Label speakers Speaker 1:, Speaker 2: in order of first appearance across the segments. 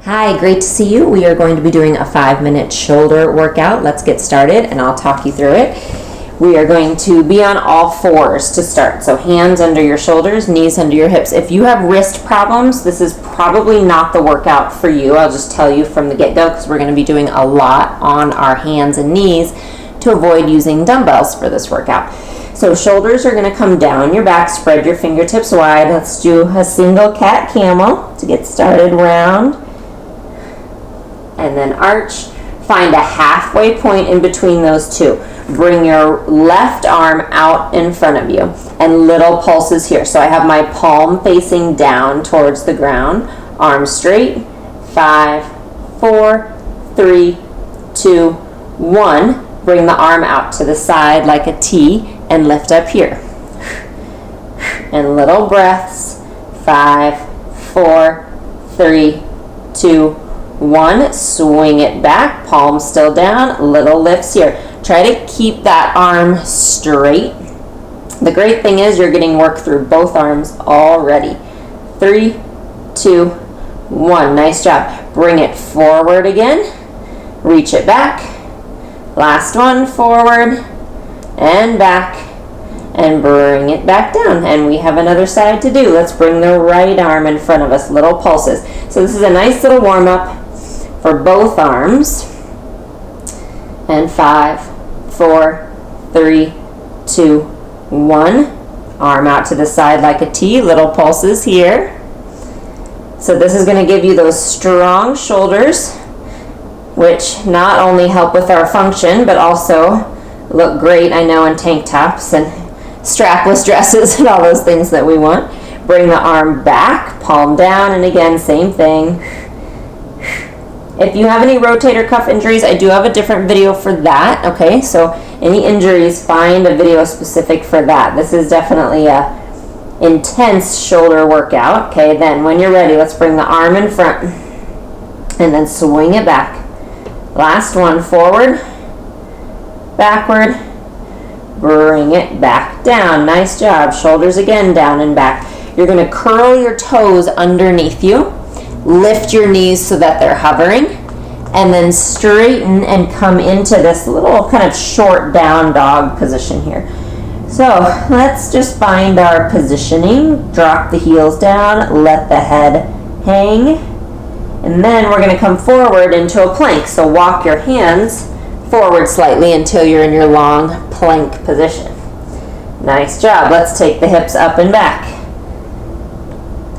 Speaker 1: Hi, great to see you. We are going to be doing a 5-minute shoulder workout. Let's get started and I'll talk you through it. We are going to be on all fours to start. So hands under your shoulders, knees under your hips. If you have wrist problems, this is probably not the workout for you. I'll just tell you from the get-go because we're going to be doing a lot on our hands and knees to avoid using dumbbells for this workout. So shoulders are going to come down your back, spread your fingertips wide. Let's do a single cat camel to get started. Round and then arch. Find a halfway point in between those two. Bring your left arm out in front of you and little pulses here. So I have my palm facing down towards the ground, arms straight. 5, 4, 3, 2, 1. Bring the arm out to the side like a T and lift up here. And little breaths. 5, 4, 3, 2, 1. Swing it back, palm still down, little lifts here. Try to keep that arm straight. The great thing is you're getting work through both arms already. 3, 2, 1. Nice job. Bring it forward again. Reach it back. Last one, forward and back, and bring it back down. And we have another side to do. Let's bring the right arm in front of us, little pulses. So this is a nice little warm-up for both arms. And 5, 4, 3, 2, 1. Arm out to the side like a T, little pulses here. So this is going to give you those strong shoulders, which not only help with our function, but also look great, I know, in tank tops and strapless dresses and all those things that we want. Bring the arm back, palm down, and again, same thing. If you have any rotator cuff injuries, I do have a different video for that, okay? So any injuries, find a video specific for that. This is definitely a intense shoulder workout, okay? Then when you're ready, let's bring the arm in front and then swing it back. Last one, forward, backward, bring it back down. Nice job. Shoulders again down and back. You're going to curl your toes underneath you, lift your knees so that they're hovering, and then straighten and come into this little kind of short down dog position here. So let's just find our positioning. Drop the heels down, let the head hang. And then we're going to come forward into a plank. So walk your hands forward slightly until you're in your long plank position. Nice job. Let's take the hips up and back.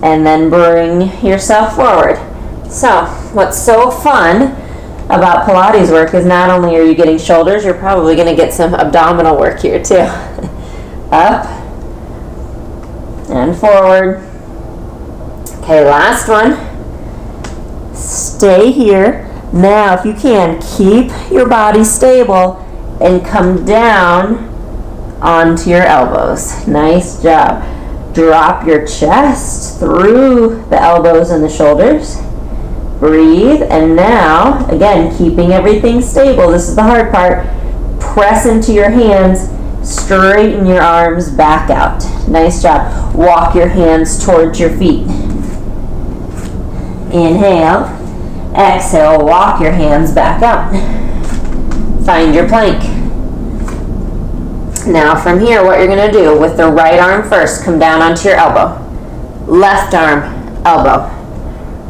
Speaker 1: And then bring yourself forward. So what's so fun about Pilates work is not only are you getting shoulders, you're probably going to get some abdominal work here too. Up and forward. Okay, last one. Stay here. Now, if you can, keep your body stable and come down onto your elbows. Nice job. Drop your chest through the elbows and the shoulders. Breathe. And now, again, keeping everything stable. This is the hard part. Press into your hands. Straighten your arms back out. Nice job. Walk your hands towards your feet. Inhale, exhale, walk your hands back up. Find your plank. Now from here, what you're going to do with the right arm first, come down onto your elbow. Left arm, elbow.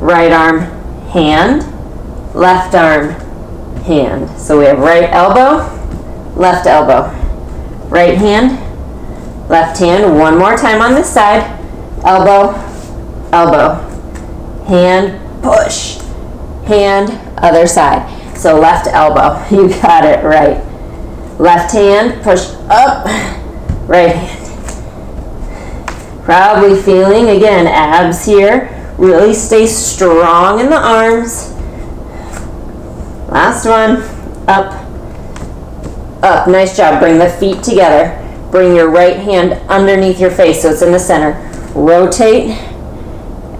Speaker 1: Right arm, hand. Left arm, hand. So we have right elbow, left elbow. Right hand, left hand. One more time on this side. Elbow, elbow. Hand, push, hand, other side. So left elbow, you got it right. Left hand, push up, right hand. Probably feeling, again, abs here. Really stay strong in the arms. Last one, up, up. Nice job. Bring the feet together. Bring your right hand underneath your face so it's in the center. Rotate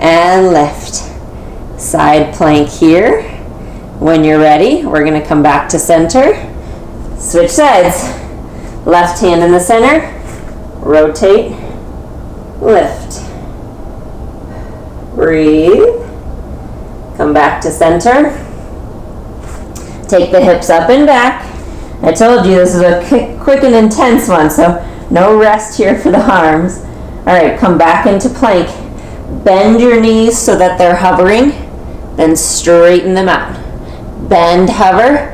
Speaker 1: and lift. Side plank here. When you're ready, we're going to come back to center. Switch sides. Left hand in the center. Rotate. Lift. Breathe. Come back to center. Take the hips up and back. I told you this is a quick and intense one, so no rest here for the arms. All right, come back into plank. Bend your knees so that they're hovering, then straighten them out. Bend, hover,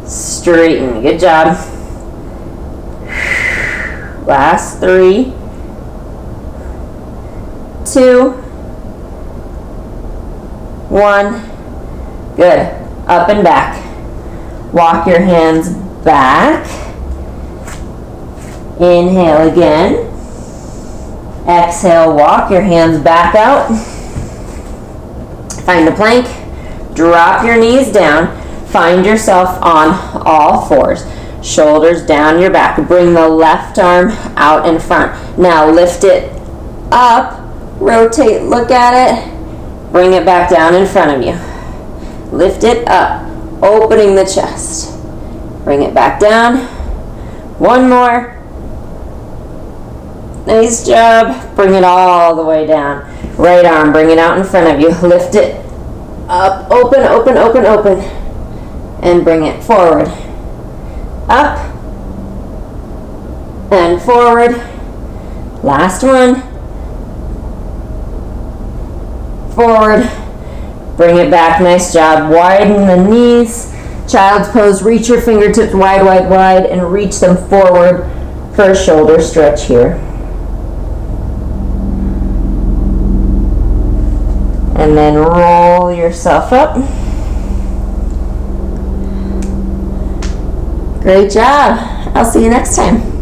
Speaker 1: straighten. Good job. Last 3, 2, 1. Good. Up and back. Walk your hands back. Inhale again. Exhale, walk your hands back out. Find a plank. Drop your knees down. Find yourself on all fours. Shoulders down your back. Bring the left arm out in front. Now lift it up. Rotate, look at it. Bring it back down in front of you. Lift it up. Opening the chest. Bring it back down. One more. Nice job. Bring it all the way down. Right arm, bring it out in front of you. Lift it up. Open, open, open, open. And bring it forward. Up. And forward. Last one. Forward. Bring it back. Nice job. Widen the knees. Child's pose. Reach your fingertips wide, wide, wide, and reach them forward for a shoulder stretch here. And then roll yourself up. Great job. I'll see you next time.